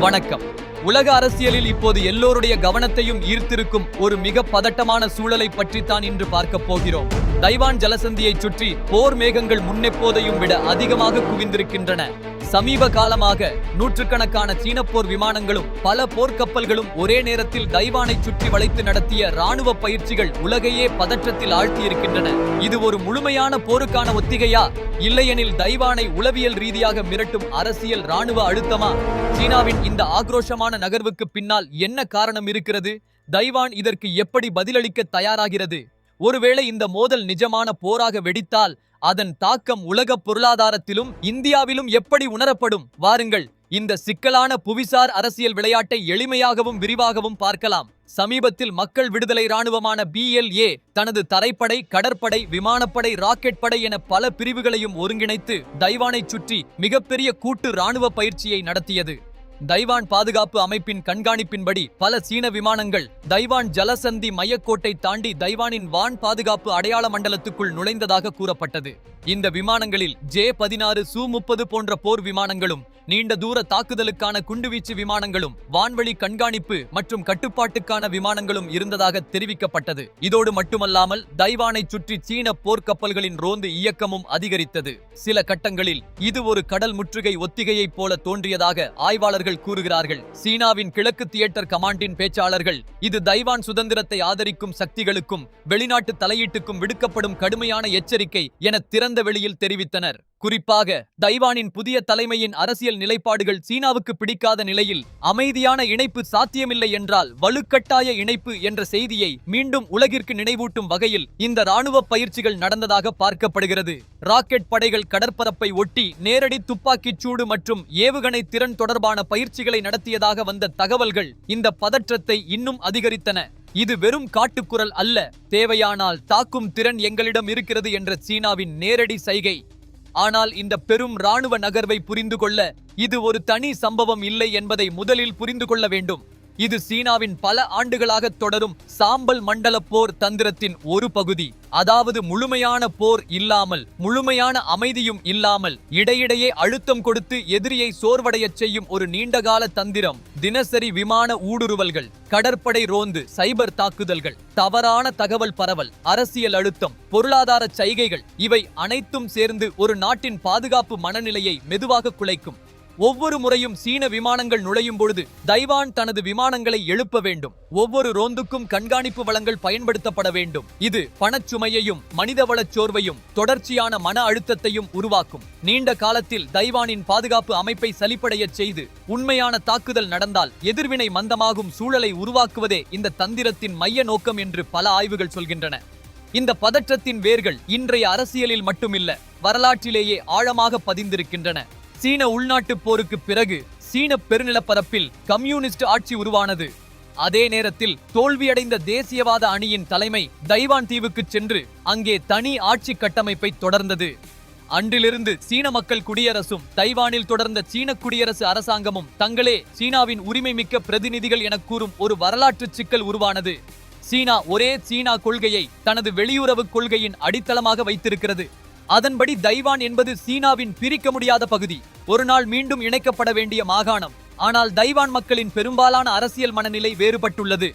வணக்கம். உலக அரசியலில் இப்போது எல்லோருடைய கவனத்தையும் ஈர்த்திருக்கும் ஒரு மிக பதட்டமான சூழலை பற்றித்தான் இன்று பார்க்கப் போகிறோம். தைவான் ஜலசந்தியை சுற்றி போர் மேகங்கள் முன்னெப்போதையும் விட அதிகமாக குவிந்திருக்கின்றன. சமீப காலமாக நூற்றுக்கணக்கான சீன போர் விமானங்களும் பல போர்க்கப்பல்களும் ஒரே நேரத்தில் தைவானை சுற்றி வளைத்து நடத்திய ராணுவ பயிற்சிகள் உலகையே பதற்றத்தில் ஆழ்த்தியிருக்கின்றன. இது ஒரு முழுமையான போருக்கான ஒத்திகையா, இல்லையெனில் தைவானை உளவியல் ரீதியாக மிரட்டும் அரசியல் ராணுவ அழுத்தமா? சீனாவின் இந்த ஆக்ரோஷமான நகர்வுக்கு பின்னால் என்ன காரணம் இருக்கிறது? தைவான் இதற்கு எப்படி பதிலளிக்க தயாராகிறது? ஒருவேளை இந்த மோதல் நிஜமான போராக வெடித்தால் அதன் தாக்கம் உலக பொருளாதாரத்திலும் இந்தியாவிலும் எப்படி உணரப்படும்? வாருங்கள், இந்த சிக்கலான புவிசார் அரசியல் விளையாட்டை எளிமையாகவும் விரிவாகவும் பார்க்கலாம். சமீபத்தில் மக்கள் விடுதலை ராணுவமான PLA தனது தரைப்படை, கடற்படை, விமானப்படை, ராக்கெட் படை என பல பிரிவுகளையும் ஒருங்கிணைத்து தைவானை சுற்றி மிகப்பெரிய கூட்டு ராணுவ பயிற்சியை நடத்தியது. தைவான் பாதுகாப்பு அமைப்பின் கண்காணிப்பின்படி பல சீன விமானங்கள் தைவான் ஜலசந்தி மையக்கோட்டை தாண்டி தைவானின் வான் பாதுகாப்பு அடையாள மண்டலத்துக்குள் நுழைந்ததாக கூறப்பட்டது. இந்த விமானங்களில் J-16 Su-30 போன்ற போர் விமானங்களும், நீண்ட தூர தாக்குதலுக்கான குண்டுவீச்சு விமானங்களும், வான்வழி கண்காணிப்பு மற்றும் கட்டுப்பாட்டுக்கான விமானங்களும் இருந்ததாக தெரிவிக்கப்பட்டது. இதோடு மட்டுமல்லாமல் தைவானை சுற்றி சீன போர்க்கப்பல்களின் ரோந்து இயக்கமும் அதிகரித்தது. சில கட்டங்களில் இது ஒரு கடல் முற்றுகை ஒத்திகையைப் போல தோன்றியதாக ஆய்வாளர்கள் கூறுகிறார்கள். சீனாவின் கிழக்கு தியேட்டர் கமாண்டின் பேச்சாளர்கள் இது தைவான் சுதந்திரத்தை ஆதரிக்கும் சக்திகளுக்கும் வெளிநாட்டு தலையீட்டுக்கும் விடுக்கப்படும் கடுமையான எச்சரிக்கை என திறந்த வெளியில் தெரிவித்தனர். குறிப்பாக தைவானின் புதிய தலைமையின் அரசியல் நிலைப்பாடுகள் சீனாவுக்கு பிடிக்காத நிலையில் அமைதியான இணைப்பு சாத்தியமில்லை என்றால் வலுக்கட்டாய இணைப்பு என்ற செய்தியை மீண்டும் உலகிற்கு நினைவூட்டும் வகையில் இந்த ராணுவ பயிற்சிகள் நடந்ததாக பார்க்கப்படுகிறது. ராக்கெட் படைகள் கடற்பரப்பை ஒட்டி நேரடி துப்பாக்கிச் சூடு மற்றும் ஏவுகணை திறன் தொடர்பான பயிற்சிகளை நடத்தியதாக வந்த தகவல்கள் இந்த பதற்றத்தை இன்னும் அதிகரித்தன. இது வெறும் காட்டுக்குரல் அல்ல, தேவையானால் தாக்கும் திறன் எங்களிடம் இருக்கிறது என்ற சீனாவின் நேரடி சைகை. ஆனால் இந்த பெரும் ராணுவ நகர்வை புரிந்து கொள்ள இது ஒரு தனி சம்பவம் இல்லை என்பதை முதலில் புரிந்து கொள்ள வேண்டும். இது சீனாவின் பல ஆண்டுகளாக தொடரும் சாம்பல் மண்டல போர் தந்திரத்தின் ஒரு பகுதி. அதாவது முழுமையான போர் இல்லாமல், முழுமையான அமைதியும் இல்லாமல் இடையிடையே அழுத்தம் கொடுத்து எதிரியை சோர்வடையச் செய்யும் ஒரு நீண்டகால தந்திரம். தினசரி விமான ஊடுருவல்கள், கடற்படை ரோந்து, சைபர் தாக்குதல்கள், தவறான தகவல் பரவல், அரசியல் அழுத்தம், பொருளாதார சைகைகள், இவை அனைத்தும் சேர்ந்து ஒரு நாட்டின் பாதுகாப்பு மனநிலையை மெதுவாக குலைக்கும். ஒவ்வொரு முறையும் சீன விமானங்கள் நுழையும் பொழுது தைவான் தனது விமானங்களை எழுப்ப வேண்டும். ஒவ்வொரு ரோந்துக்கும் கண்காணிப்பு வளங்கள் பயன்படுத்தப்பட வேண்டும். இது பணச்சுமையையும் மனிதவளச் சோர்வையும் தொடர்ச்சியான மன அழுத்தத்தையும் உருவாக்கும். நீண்ட காலத்தில் தைவானின் பாதுகாப்பு அமைப்பை சலிப்படையச் செய்து உண்மையான தாக்குதல் நடந்தால் எதிர்வினை மந்தமாகும் சூழலை உருவாக்குவதே இந்த தந்திரத்தின் மைய நோக்கம் என்று பல ஆய்வுகள் சொல்கின்றன. இந்த பதற்றத்தின் வேர்கள் இன்றைய அரசியலில் மட்டுமில்ல, வரலாற்றிலேயே ஆழமாக பதிந்திருக்கின்றன. சீன உள்நாட்டு போருக்கு பிறகு சீன பெருநிலப்பரப்பில் கம்யூனிஸ்ட் ஆட்சி உருவானது. அதே நேரத்தில் தோல்வியடைந்த தேசியவாத அணியின் தலைமை தைவான் தீவுக்கு சென்று அங்கே தனி ஆட்சி கட்டமைப்பை தொடர்ந்தது. அன்றிலிருந்து சீன மக்கள் குடியரசும் தைவானில் தொடர்ந்த சீன குடியரசு அரசாங்கமும் தங்களே சீனாவின் உரிமை மிக்க பிரதிநிதிகள் என கூறும் ஒரு வரலாற்று சிக்கல் உருவானது. சீனா ஒரே சீனா கொள்கையை தனது வெளியுறவு கொள்கையின் அடித்தளமாக வைத்திருக்கிறது. அதன்படி தைவான் என்பது சீனாவின் பிரிக்க முடியாத பகுதி, ஒரு நாள் மீண்டும் இணைக்கப்பட வேண்டிய மாகாணம். ஆனால் தைவான் மக்களின் பெரும்பாலான அரசியல் மனநிலை வேறுபட்டுள்ளது.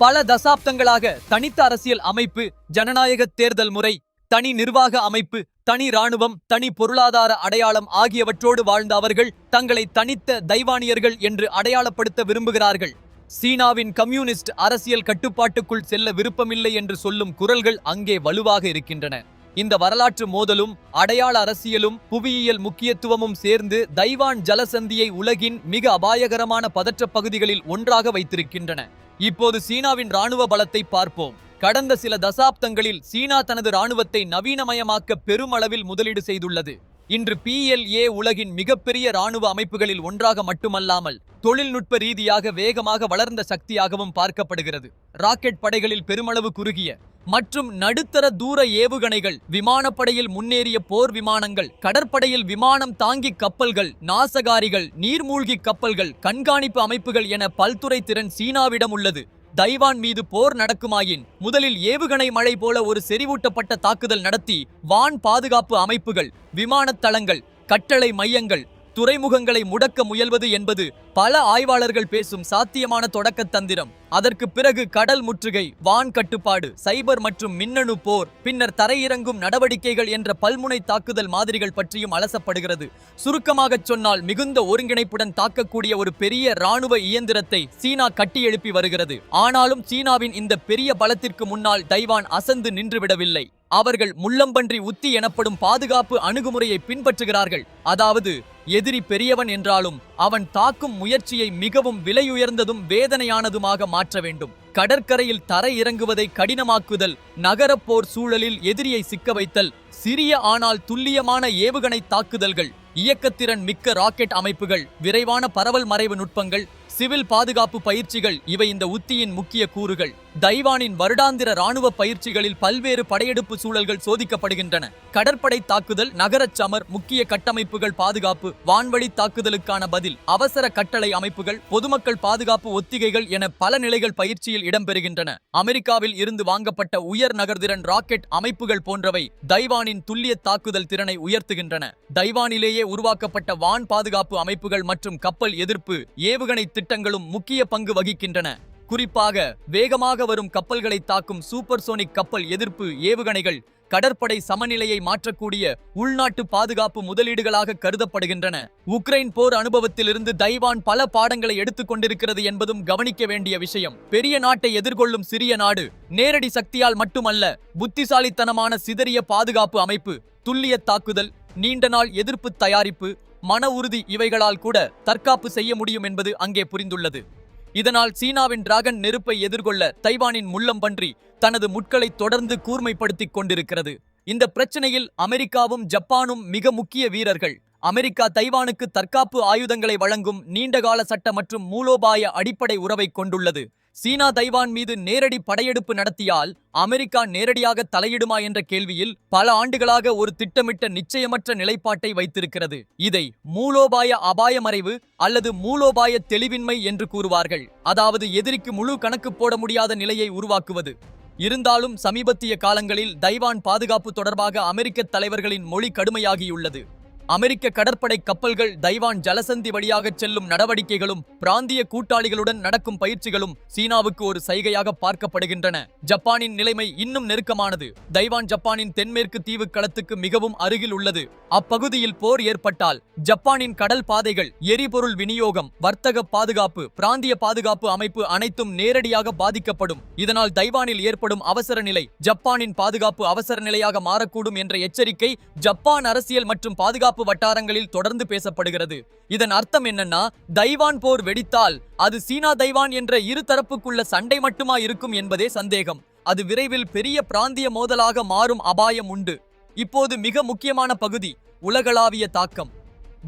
பல தசாப்தங்களாக தனித்த அரசியல் அமைப்பு, ஜனநாயக தேர்தல் முறை, தனி நிர்வாக அமைப்பு, தனி ராணுவம், தனி பொருளாதார அடையாளம் ஆகியவற்றோடு வாழ்ந்த அவர்கள் தங்களை தனித்த தைவானியர்கள் என்று அடையாளப்படுத்த விரும்புகிறார்கள். சீனாவின் கம்யூனிஸ்ட் அரசியல் கட்டுப்பாட்டுக்குள் செல்ல விருப்பமில்லை என்று சொல்லும் குரல்கள் அங்கே வலுவாக இருக்கின்றன. இந்த வரலாற்று மோதலும் அடையாள அரசியலும் புவியியல் முக்கியத்துவமும் சேர்ந்து தைவான் ஜலசந்தியை உலகின் மிக அபாயகரமான பதற்ற பகுதிகளில் ஒன்றாக வைத்திருக்கின்றன. இப்போது சீனாவின் ராணுவ பலத்தை பார்ப்போம். கடந்த சில தசாப்தங்களில் சீனா தனது ராணுவத்தை நவீனமயமாக்க பெருமளவில் முதலீடு செய்துள்ளது. இன்று PLA உலகின் மிகப்பெரிய ராணுவ அமைப்புகளில் ஒன்றாக மட்டுமல்லாமல் தொழில்நுட்ப ரீதியாக வேகமாக வளர்ந்த சக்தியாகவும் பார்க்கப்படுகிறது. ராக்கெட் படைகளில் பெருமளவு குறுகிய மற்றும் நடுத்தர தூர ஏவுகணைகள், விமானப்படையில் முன்னேறிய போர் விமானங்கள், கடற்படையில் விமானம் தாங்கி கப்பல்கள், நாசகாரிகள், நீர்மூழ்கி கப்பல்கள், கண்காணிப்பு அமைப்புகள் என பல்துறை திறன் சீனாவிடம் உள்ளது. தைவான் மீது போர் நடக்குமாயின் முதலில் ஏவுகணை மழை போல ஒரு செறிவூட்டப்பட்ட தாக்குதல் நடத்தி வான் பாதுகாப்பு அமைப்புகள், விமானத் தளங்கள், கட்டளை மையங்கள், துறைமுகங்களை முடக்க முயல்வது என்பது பல ஆய்வாளர்கள் பேசும் சாத்தியமான தொடக்க தந்திரம். அதற்கு பிறகு கடல் முற்றுகை, வான் கட்டுப்பாடு, சைபர் மற்றும் மின்னணு போர், பின்னர் தரையிறங்கும் நடவடிக்கைகள் என்ற பல்முனை தாக்குதல் மாதிரிகள் பற்றியும் அலசப்படுகிறது. சுருக்கமாகச் சொன்னால், மிகுந்த ஒருங்கிணைப்புடன் தாக்கக்கூடிய ஒரு பெரிய இராணுவ இயந்திரத்தை சீனா கட்டியெழுப்பி வருகிறது. ஆனாலும் சீனாவின் இந்த பெரிய பலத்திற்கு முன்னால் தைவான் அசந்து நின்றுவிடவில்லை. அவர்கள் முள்ளம்பன்றி உத்தி எனப்படும் பாதுகாப்பு அணுகுமுறையை பின்பற்றுகிறார்கள். அதாவது, எதிரி பெரியவன் என்றாலும் அவன் தாக்கும் முயற்சியை மிகவும் விலையுயர்ந்ததும் வேதனையானதுமாக மாற்ற வேண்டும். கடற்கரையில் தரை இறங்குவதை கடினமாக்குதல், நகரப்போர் சூழலில் எதிரியை சிக்க வைத்தல், சிறிய ஆனால் துல்லியமான ஏவுகணை தாக்குதல்கள், இயக்கத்திறன் மிக்க ராக்கெட் அமைப்புகள், விரைவான பரவல் மறைவு நுட்பங்கள், சிவில் பாதுகாப்பு பயிற்சிகள் இவை இந்த உத்தியின் முக்கிய கூறுகள். தைவானின் வருடாந்திர ராணுவ பயிற்சிகளில் பல்வேறு படையெடுப்பு சூழல்கள் சோதிக்கப்படுகின்றன. கடற்படை தாக்குதல், நகரச் சமர், முக்கிய கட்டமைப்புகள் பாதுகாப்பு, வான்வழி தாக்குதலுக்கான பதில், அவசர கட்டளை அமைப்புகள், பொதுமக்கள் பாதுகாப்பு ஒத்திகைகள் என பல நிலைகள் பயிற்சியில் இடம்பெறுகின்றன. அமெரிக்காவில் இருந்து வாங்கப்பட்ட உயர் நகர்திறன் ராக்கெட் அமைப்புகள் போன்றவை தைவானின் துல்லிய தாக்குதல் திறனை உயர்த்துகின்றன. தைவானிலேயே உருவாக்கப்பட்ட வான் பாதுகாப்பு அமைப்புகள் மற்றும் கப்பல் எதிர்ப்பு ஏவுகணை திட்டங்களும் முக்கிய பங்கு வகிக்கின்றன. குறிப்பாக வேகமாக வரும் கப்பல்களை தாக்கும் சூப்பர்சோனிக் கப்பல் எதிர்ப்பு ஏவுகணைகள் கடற்படை சமநிலையை மாற்றக்கூடிய உள்நாட்டு பாதுகாப்பு முதலீடுகளாக கருதப்படுகின்றன. உக்ரைன் போர் அனுபவத்திலிருந்து தைவான் பல பாடங்களை எடுத்துக் கொண்டிருக்கிறது என்பதும் கவனிக்க வேண்டிய விஷயம். பெரிய நாட்டை எதிர்கொள்ளும் சிறிய நாடு நேரடி சக்தியால் மட்டுமல்ல, புத்திசாலித்தனமான சிதறிய பாதுகாப்பு அமைப்பு, துல்லிய தாக்குதல், நீண்ட நாள் எதிர்ப்பு தயாரிப்பு, மன உறுதி இவைகளால் கூட தற்காப்பு செய்ய முடியும் என்பது அங்கே புரிந்துள்ளது. இதனால் சீனாவின் டிராகன் நெருப்பை எதிர்கொள்ள தைவானின் முள்ளம்பன்றி தனது முட்களை தொடர்ந்து கூர்மைப்படுத்திக் கொண்டிருக்கிறது. இந்த பிரச்சனையில் அமெரிக்காவும் ஜப்பானும் மிக முக்கிய வீரர்கள். அமெரிக்கா தைவானுக்கு தற்காப்பு ஆயுதங்களை வழங்கும் நீண்டகால சட்ட மற்றும் மூலோபாய அடிப்படை உறவை கொண்டுள்ளது. சீனா தைவான் மீது நேரடி படையெடுப்பு நடத்தியால் அமெரிக்கா நேரடியாக தலையிடுமா என்ற கேள்வியில் பல ஆண்டுகளாக ஒரு திட்டமிட்ட நிச்சயமற்ற நிலைப்பாட்டை வைத்திருக்கிறது. இதை மூலோபாய அபாயமறைவு அல்லது மூலோபாய தெளிவின்மை என்று கூறுவார்கள். அதாவது, எதிரிக்கு முழு கணக்கு போட முடியாத நிலையை உருவாக்குவது. இருந்தாலும் சமீபத்திய காலங்களில் தைவான் பாதுகாப்பு தொடர்பாக அமெரிக்க தலைவர்களின் மொழி கடுமையாகியுள்ளது. அமெரிக்க கடற்படை கப்பல்கள் தைவான் ஜலசந்தி வழியாக செல்லும் நடவடிக்கைகளும் பிராந்திய கூட்டாளிகளுடன் நடக்கும் பயிற்சிகளும் சீனாவுக்கு ஒரு சைகையாக பார்க்கப்படுகின்றன. ஜப்பானின் நிலைமை இன்னும் நெருக்கமானது. தைவான் ஜப்பானின் தென்மேற்கு தீவு களத்துக்கு மிகவும் அருகில் உள்ளது. அப்பகுதியில் போர் ஏற்பட்டால் ஜப்பானின் கடல் பாதைகள், எரிபொருள் விநியோகம், வர்த்தக பாதுகாப்பு, பிராந்திய பாதுகாப்பு அமைப்பு அனைத்தும் நேரடியாக பாதிக்கப்படும். இதனால் தைவானில் ஏற்படும் அவசர நிலை ஜப்பானின் பாதுகாப்பு அவசர நிலையாக மாறக்கூடும் என்ற எச்சரிக்கை ஜப்பான் அரசியல் மற்றும் பாதுகாப்பு வட்டாரங்களில் தொடர்ந்து பேசப்படுகிறது. இதன் அர்த்தம் என்னன்னா, தைவான் போர் வெடித்தால் அது சீனா தைவான் என்ற இரு தரப்புக்குள்ள சண்டை மட்டுமா இருக்கும் என்பதே சந்தேகம். அது விரைவில் பெரிய பிராந்திய மோதலாக மாறும் அபாயம் உண்டு. இப்போது மிக முக்கியமான பகுதி, உலகளாவிய தாக்கம்.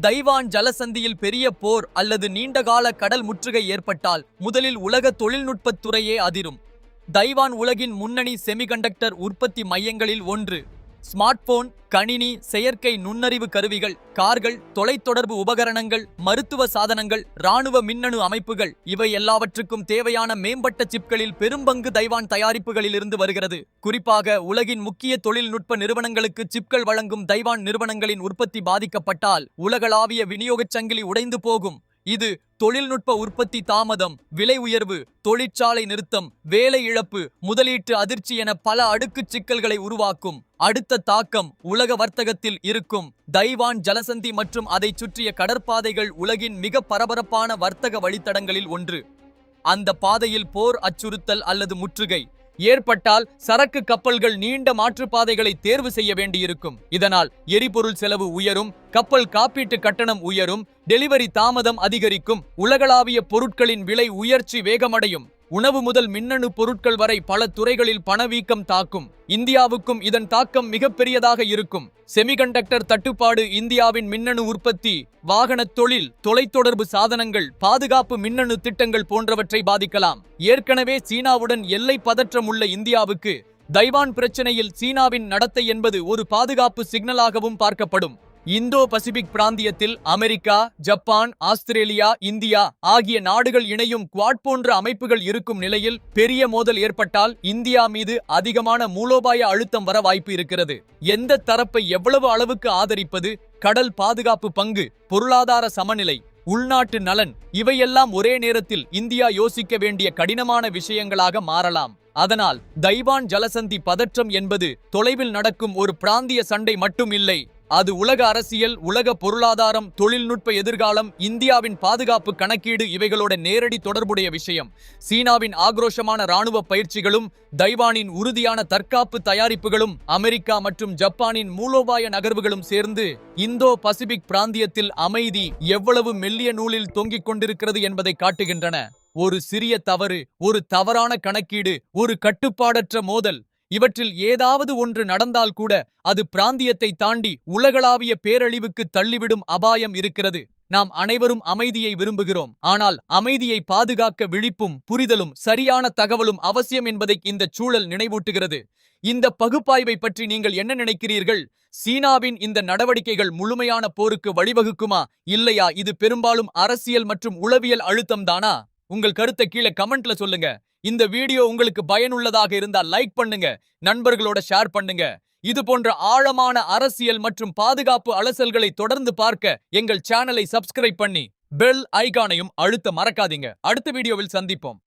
தைவான் ஜலசந்தியில் பெரிய போர் அல்லது நீண்டகால கடல் முற்றுகை ஏற்பட்டால் முதலில் உலக தொழில்நுட்பத் துறையே அதிரும். தைவான் உலகின் முன்னணி செமிகண்டக்டர் உற்பத்தி மையங்களில் ஒன்று. ஸ்மார்ட் போன், கணினி, செயற்கை நுண்ணறிவு கருவிகள், கார்கள், தொலைத்தொடர்பு உபகரணங்கள், மருத்துவ சாதனங்கள், இராணுவ மின்னணு அமைப்புகள் இவை எல்லாவற்றுக்கும் தேவையான மேம்பட்ட சிப்களில் பெரும்பங்கு தைவான் தயாரிப்புகளில் இருந்து வருகிறது. குறிப்பாக உலகின் முக்கிய தொழில்நுட்ப நிறுவனங்களுக்கு சிப்கள் வழங்கும் தைவான் நிறுவனங்களின் உற்பத்தி பாதிக்கப்பட்டால் உலகளாவிய விநியோகச் சங்கிலி உடைந்து போகும். இது தொழில்நுட்ப உற்பத்தி தாமதம், விலை உயர்வு, தொழிற்சாலை நிறுத்தம், வேலை இழப்பு, முதலீட்டு அதிர்ச்சி என பல அடுக்கு சிக்கல்களை உருவாக்கும். அடுத்த தாக்கம் உலக வர்த்தகத்தில் இருக்கும். தைவான் ஜலசந்தி மற்றும் அதை சுற்றிய கடற்பாதைகள் உலகின் மிக பரபரப்பான வர்த்தக வழித்தடங்களில் ஒன்று. அந்த பாதையில் போர் அச்சுறுத்தல் அல்லது முற்றுகை ஏற்பட்டால் சரக்கு கப்பல்கள் நீண்ட மாற்றுப்பாதைகளை தேர்வு செய்ய வேண்டியிருக்கும். இதனால் எரிபொருள் செலவு உயரும், கப்பல் காப்பீட்டு கட்டணம் உயரும், டெலிவரி தாமதம் அதிகரிக்கும், உலகளாவிய பொருட்களின் விலை உயர்ச்சி வேகமடையும். உணவு முதல் மின்னணு பொருட்கள் வரை பல துறைகளில் பணவீக்கம் தாக்கும். இந்தியாவுக்கும் இதன் தாக்கம் மிகப்பெரியதாக இருக்கும். செமிகண்டக்டர் தட்டுப்பாடு இந்தியாவின் மின்னணு உற்பத்தி, வாகன தொழில், தொலைத்தொடர்பு சாதனங்கள், பாதுகாப்பு மின்னணு திட்டங்கள் போன்றவற்றை பாதிக்கலாம். ஏற்கனவே சீனாவுடன் எல்லை பதற்றம் உள்ள இந்தியாவுக்கு தைவான் பிரச்சனையில் சீனாவின் நடத்தை என்பது ஒரு பாதுகாப்பு சிக்னலாகவும் பார்க்கப்படும். இந்தோ பசிபிக் பிராந்தியத்தில் அமெரிக்கா, ஜப்பான், ஆஸ்திரேலியா, இந்தியா ஆகிய நாடுகள் இணையும் குவாட் போன்ற அமைப்புகள் இருக்கும் நிலையில் பெரிய மோதல் ஏற்பட்டால் இந்தியா மீது அதிகமான மூலோபாய அழுத்தம் வர வாய்ப்பு இருக்கிறது. எந்த தரப்பை எவ்வளவு அளவுக்கு ஆதரிப்பது, கடல் பாதுகாப்பு பங்கு, பொருளாதார சமநிலை, உள்நாட்டு நலன் இவையெல்லாம் ஒரே நேரத்தில் இந்தியா யோசிக்க வேண்டிய கடினமான விஷயங்களாக மாறலாம். அதனால் தைவான் ஜலசந்தி பதற்றம் என்பது தொலைவில் நடக்கும் ஒரு பிராந்திய சண்டை மட்டும் இல்லை. அது உலக அரசியல், உலக பொருளாதாரம், தொழில்நுட்ப எதிர்காலம், இந்தியாவின் பாதுகாப்பு கணக்கீடு இவைகளோட நேரடி தொடர்புடைய விஷயம். சீனாவின் ஆக்ரோஷமான ராணுவ பயிற்சிகளும் தைவானின் உறுதியான தற்காப்பு தயாரிப்புகளும் அமெரிக்கா மற்றும் ஜப்பானின் மூலோபாய நகர்வுகளும் சேர்ந்து இந்தோ பசிபிக் பிராந்தியத்தில் அமைதி எவ்வளவு மெல்லிய நூலில் தொங்கிக் கொண்டிருக்கிறது என்பதை காட்டுகின்றன. ஒரு சிறிய தவறு, ஒரு தவறான கணக்கீடு, ஒரு கட்டுப்பாடற்ற மோதல் இவற்றில் ஏதாவது ஒன்று நடந்தால் கூட அது பிராந்தியத்தை தாண்டி உலகளாவிய பேரழிவுக்கு தள்ளிவிடும் அபாயம் இருக்கிறது. நாம் அனைவரும் அமைதியை விரும்புகிறோம், ஆனால் அமைதியை பாதுகாக்க விழிப்பும் புரிதலும் சரியான தகவலும் அவசியம் என்பதை இந்த சூழல் நினைவூட்டுகிறது. இந்த பகுப்பாய்வை பற்றி நீங்கள் என்ன நினைக்கிறீர்கள்? சீனாவின் இந்த நடவடிக்கைகள் முழுமையான போருக்கு வழிவகுக்குமா, இல்லையா இது பெரும்பாலும் அரசியல் மற்றும் உளவியல் அழுத்தம் தானா? உங்கள் கருத்தை கீழே கமெண்ட்ல சொல்லுங்க. இந்த வீடியோ உங்களுக்கு பயனுள்ளதாக இருந்தால் லைக் பண்ணுங்க, நண்பர்களோட ஷேர் பண்ணுங்க. இது போன்ற ஆழமான அரசியல் மற்றும் பாதுகாப்பு அலசல்களை தொடர்ந்து பார்க்க எங்கள் சேனலை சப்ஸ்கிரைப் பண்ணி பெல் ஐகானையும் அழுத்த மறக்காதீங்க. அடுத்த வீடியோவில் சந்திப்போம்.